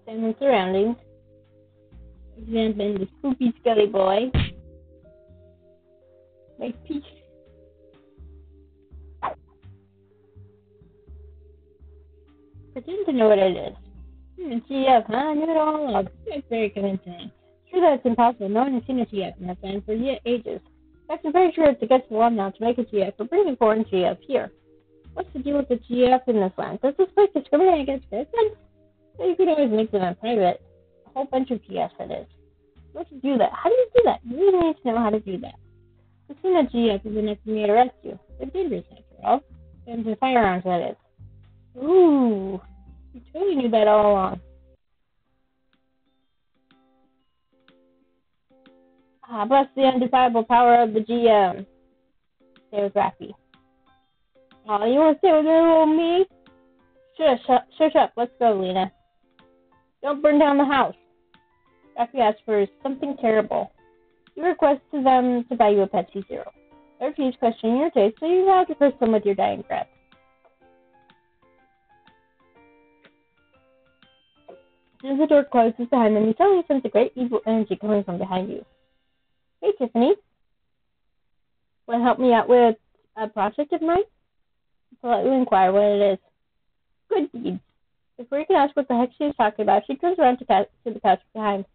Examine the surroundings. Examine the spooky skelly boy. Make peace. Pretend to know what it is. GF, huh? I knew it all along. It's very convincing. Sure that it's impossible. No one has seen a GF in that land for ages. In fact, I'm very sure it's against the law now to make a GF. We're bringing foreign GF here. What's the deal with the GF in this land? Does this place discriminate against citizens? Well, you could always make them in private. A whole bunch of GFs, that is. What to do that? How do you do that? You really need to know how to do that. I've seen a GF is enough for me to arrest you. They're dangerous after all. And the firearms, that is. Ooh. You totally knew that all along. Bless the undefiable power of the GM. There's Rappy. Oh, you want to stay with little old me? Shush up. Let's go, Lena. Don't burn down the house. Rappy asks for something terrible. You request to them to buy you a Pepsi Zero. They refuse, questioning your taste, so you have to curse them with your dying breath. As soon as the door closes behind them, you suddenly sense a great evil energy coming from behind you. Hey, Tiffany. Want to help me out with a project of mine? Politely inquire what it is. Good deeds. Before you can ask what the heck she is talking about, she turns around to the couch behind.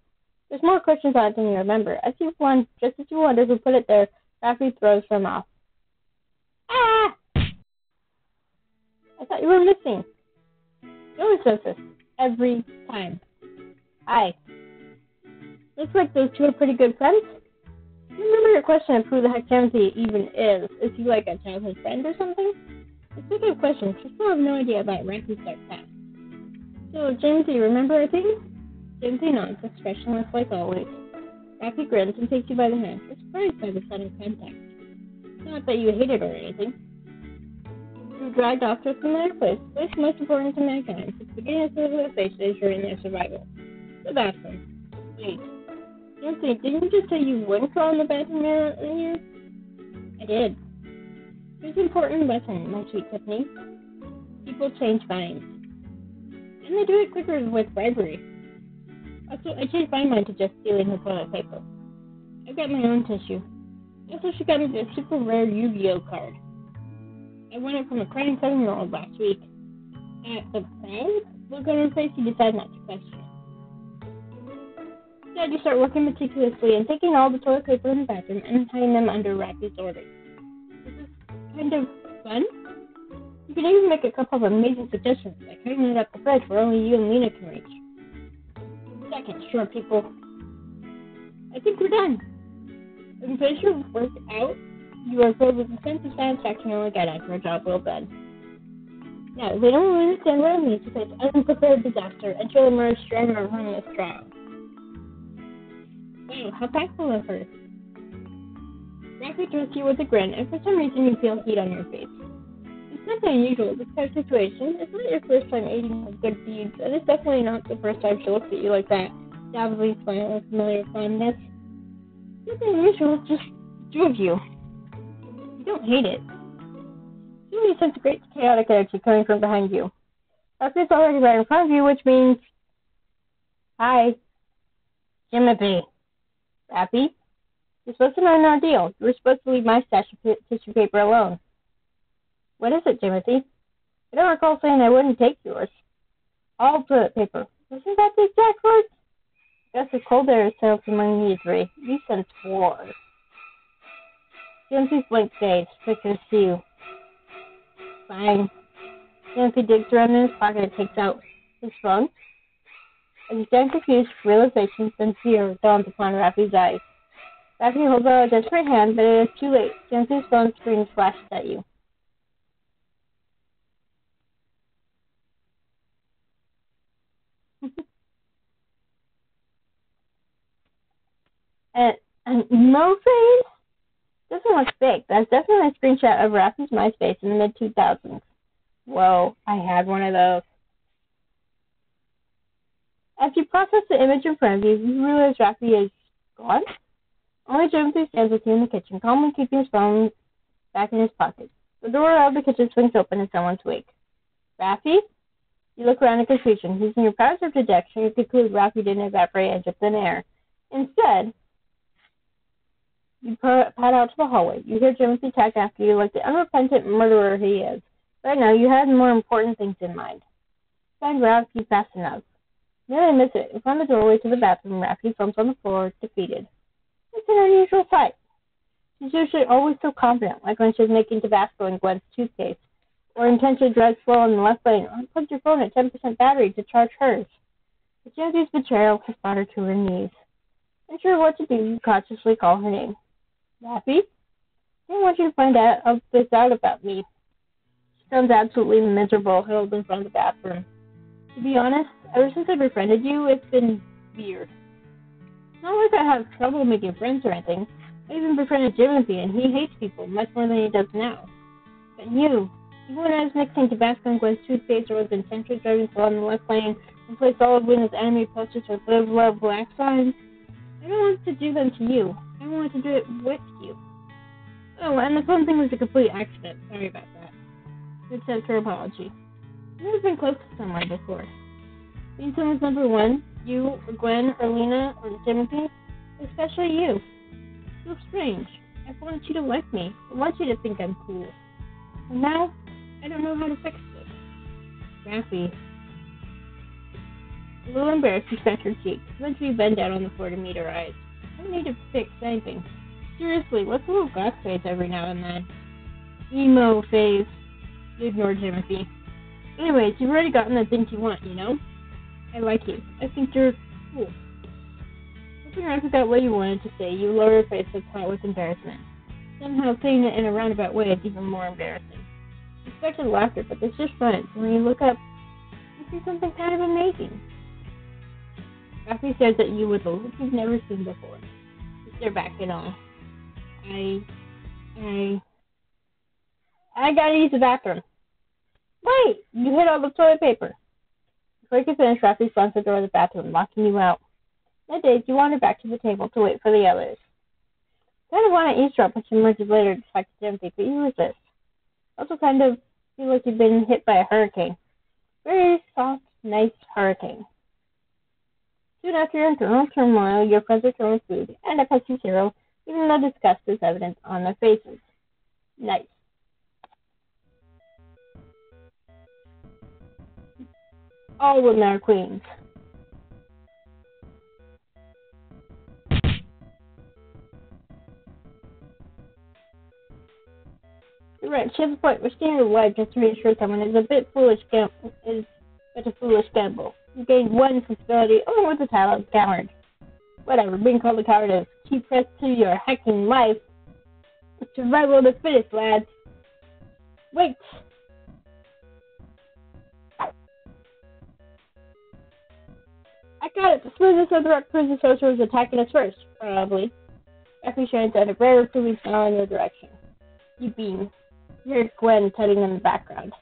There's more questions on it than you remember. Just as you wonder who put it there, Rappy throws them off. Ah! I thought you were missing. You always does this. Every time. Hi. Looks like those two are pretty good friends. You remember your question of who the heck Timothy even is? Is he like a childhood friend or something? Speaking of questions, I still have no idea about Ranky's dark past. So, Timothy, remember our thing? Timothy nods, expressionless like always. Rafi grins and takes you by the hand, surprised by the sudden contact. Not that you hate it or anything. You were dragged off to a familiar place most important to mankind, since the beginning of civilization during their survival. The bathroom. Wait. Timothy, didn't you just say you wouldn't crawl in the bathroom mirror earlier? I did. Here's an important lesson, my sweet Tiffany. People change minds. And they do it quicker with bribery. Also, I changed my mind to just stealing her toilet paper. I've got my own tissue. Also, she got me this super rare Yu-Gi-Oh card. I won it from a crying 7-year-old last week. At the prank? Look on her face, you decide not to question it. Instead, you start working meticulously and taking all the toilet paper in the bathroom and tying them under Raffi's orders. This is kind of fun. You can even make a couple of amazing suggestions, like hanging it up the fridge where only you and Lena can reach. Second, sure, people. I think we're done. When you finish your work out, you are filled with a sense of satisfaction you only get after a job well done. Now, they don't really understand what it means to face unprepared disaster until they emerge stronger from this trial. Wow, how tactful of her. Raffi turns to you with a grin, and for some reason you feel heat on your face. It's nothing unusual, this kind of situation. It's not your first time aiding her good deeds, and it's definitely not the first time she looks at you like that, dazzling smile with familiar fondness. Nothing unusual, it's just the two of you. You don't hate it. You sense a great chaotic energy coming from behind you. Raffi's already right in front of you, which means... Hi. Timothy. Raffi? You're supposed to know an ordeal. You were supposed to leave my stash of tissue paper alone. What is it, Timothy? I don't recall saying I wouldn't take yours. All toilet paper. Isn't that the exact words? I guess the cold air is settled among you three. You sense war. Timothy's blank gaze flickers to you. Fine. Timothy digs around in his pocket and takes out his phone. As you stand confused, realization and fear dawns upon Raffi's eyes. Raffi holds out a desperate hand, but it is too late. Timothy's phone screen flashes at you. An emo face? Doesn't look fake. That's definitely a screenshot of Raffi's MySpace in the mid-2000s. Whoa, I had one of those. As you process the image in front of you, you realize Raffi is gone. Only Timothy stands with you in the kitchen, calmly keeping his phone back in his pocket. The door of the kitchen swings open in someone's wake. Raffi? You look around in confusion. Using your powers of deduction, you conclude Raffi didn't evaporate into thin air. Instead, you pad out to the hallway. You hear Timothy tag after you like the unrepentant murderer he is. Right now, you had more important things in mind. Find Raffi fast enough. Nearly miss it. In front of the doorway to the bathroom, Raffi slumps on the floor, defeated. It's an unusual sight. She's usually always so confident, like when she's making Tabasco in Gwen's toothpaste, or intentionally drives slow on the left lane, or plugs your phone at 10% battery to charge hers. But Timothy's betrayal has brought her to her knees. Unsure what to do, you cautiously call her name. Raffi? I don't want you to find out about me. She sounds absolutely miserable, huddled in front of the bathroom. To be honest, ever since I befriended you, it's been weird. It's not like I have trouble making friends or anything. I even befriended Timothy, and he hates people much more than he does now. But you, even when I was mixing Tabasco and Gwen's toothpaste, or was intentionally driving slow on the left lane and placed all of Winna's enemy posters with live, love, black signs, I don't want to do them to you. I want to do it with you. Oh, and the phone thing was a complete accident. Sorry about that. It says her apology. I've never been close to someone before. Being someone's number one, you, or Gwen, or Lena, or Timothy, especially you. It feels strange. I want you to like me. I want you to think I'm cool. And now, I don't know how to fix this. Raffi. A little embarrassed, you scratch her cheek. Eventually you bend down on the floor to meet her eyes. I don't need to fix anything. Seriously, what's a little goth phase every now and then? Emo phase. You ignore Timothy. Anyways, you've already gotten the things you want, you know? I like you. I think you're cool. Looking around forgot what you wanted to say. You lower your face so hot with embarrassment. Somehow saying it in a roundabout way is even more embarrassing. You expected laughter, but there's just silence. When you look up, you see something kind of amazing. Rafi says at you with a look you've never seen before. You stare back and all. I gotta use the bathroom. Wait! You hit all the toilet paper. Before you can finish, Rafi slams the door of the bathroom, locking you out. That day, you wander back to the table to wait for the others. Kind of want to eavesdrop when she emerges later to fact it's empty, but you resist. Also kind of feel like you've been hit by a hurricane. Very soft, nice hurricane. Soon after your internal turmoil, your friends return with food and a Pepsi Zero, even though disgust is evident on their faces. Nice. All women are queens. You're right, she has a point. Risking your life just to reassure someone is a foolish gamble. You gain one sensibility along with the title of coward. Whatever, being called a coward is keep pressed to your hacking life. It's survival of the fittest, lads. Wait! I got it! The smoothest of the rock prison soldier was attacking us first, probably. Effie shines out a rare approving smile in your direction. You beam. You hear Gwen tutting in the background.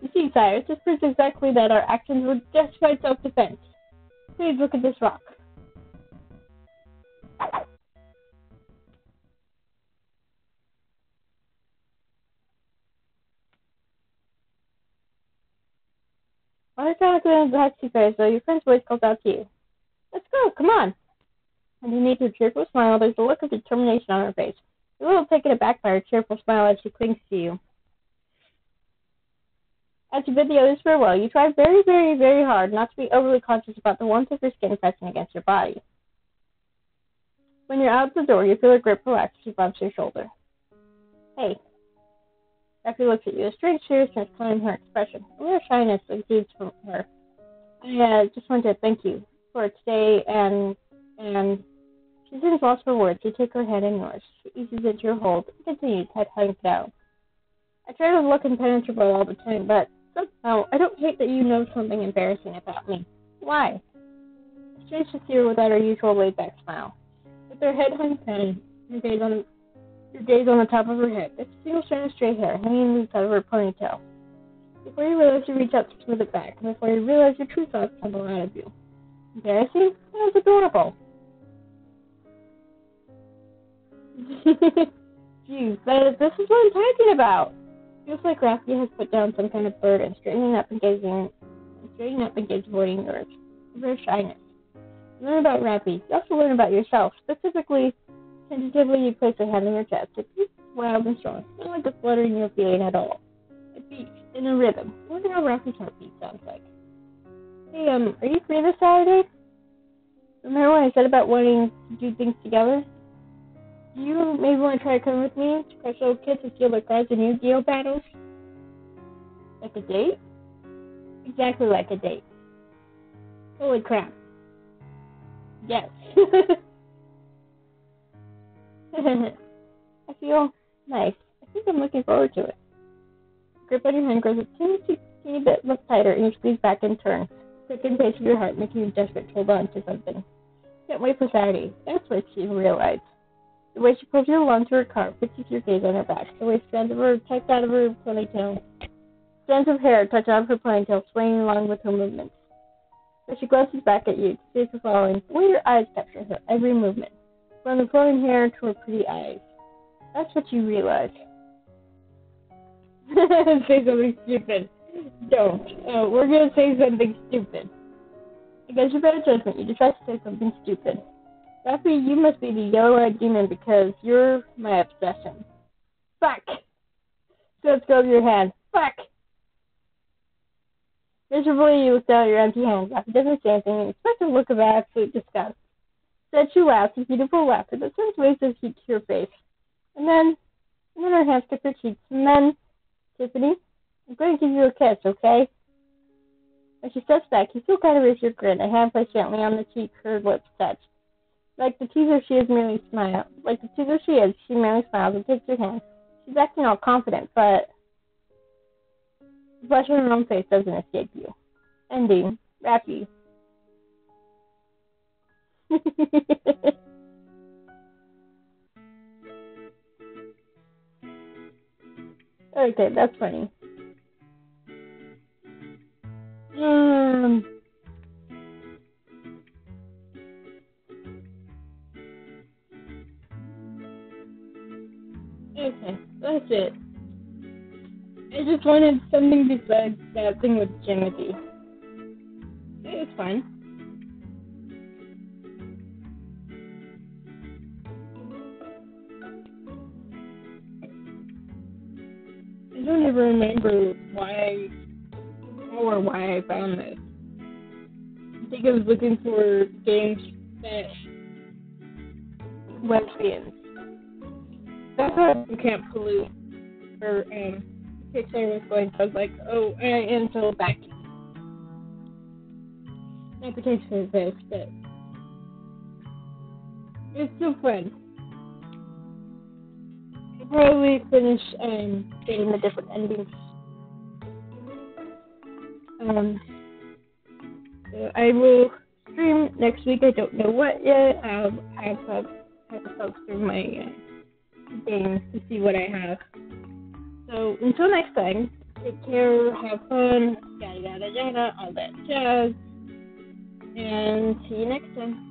You see, Cyrus, this proves exactly that our actions were justified self-defense. Please look at this rock. While you're trying to the taxi fare, though, your friend's voice calls out to you. Let's go, come on. Underneath her cheerful smile, there's a look of determination on her face. You're a little taken aback by her cheerful smile as she clings to you. As you bid the others farewell, you try very, very, very hard not to be overly conscious about the warmth of her skin pressing against your body. When you're out the door, you feel her grip relax as she bumps your shoulder. Hey. Effie looks at you. A strange seriousness coloring her expression. A little shyness exudes from her. I just want to thank you for today, and she seems lost for words. You take her hand in yours. She eases into your hold and continues, head hung down. I try to look impenetrable all the time, but somehow I don't hate that you know something embarrassing about me. Why? Strange to see her without her usual laid-back smile. With her head hung down, your gaze on the top of her head. It's a single strand of straight hair hanging loose out of her ponytail. Before you realize, you reach out to smooth it back, and before you realize, your true thoughts tumble out of you. Embarrassing? That was adorable. Jeez, this is what I'm talking about. Feels like Rafi has put down some kind of burden, straightening up and gazing avoiding yours. Your shyness. You learn about Rafi. You also learn about yourself. Specifically, tentatively, you place a hand on your chest. It beats wild and strong, not like the fluttering you're feeling at all. It beats in a rhythm. I wonder how Rafi's heartbeat sounds like. Hey, are you free this Saturday? Remember when I said about wanting to do things together? Do you maybe want to try to come with me to crush little kids and steal their cards in Yu-Gi-Oh battles? Like a date? Exactly like a date. Holy crap. Yes. I feel nice. I think I'm looking forward to it. The grip on your hand grows a teeny bit less tighter and you squeeze back in turn. Quicken pace of your heart making you desperate to hold on to something. Can't wait for Saturday. That's what she realized. The way she pulls you along to her car, fixes your gaze on her back. The way strands of her tucked out of her ponytail. Strands of hair touch out of her ponytail, swaying along with her movements. As she glances back at you to see if you're following, the way your eyes capture her every movement. From the flowing hair to her pretty eyes. That's what you realize. Say something stupid. Don't. We're going to say something stupid. Against your better judgment, you decide to say something stupid. Rafi, you must be the yellow-eyed demon because you're my obsession. Fuck! So let's go over your hand. Fuck! Miserably, you look down at your empty hands. Rafi doesn't say anything and expects a look of absolute disgust. Instead, she laughs, a beautiful laughter that sends waves of heat to your face. And then her hands stick her cheeks. And then, Tiffany, I'm going to give you a kiss, okay? When she steps back, you feel kind of raise your grin, a hand placed gently on the cheek her lips touch. Like the teaser, she merely smiles. She merely smiles and takes your hand. She's acting all confident, but the blush on her own face doesn't escape you. Ending. Rappy. Okay, that's funny. Okay, that's it. I just wanted something besides that thing with Jimothy. It was fun. I don't even remember why I found this. I think I was looking for games that lesbians. That's how you can't pollute. Or Pixar was going. So I was like, oh, I am so back. Not the case for this, but it's still fun. I'll probably finish getting the different endings. So I will stream next week. I don't know what yet. I'll have to go through my games to see what I have. So until next time, take care, have fun, yada yada yada, all that jazz, and see you next time.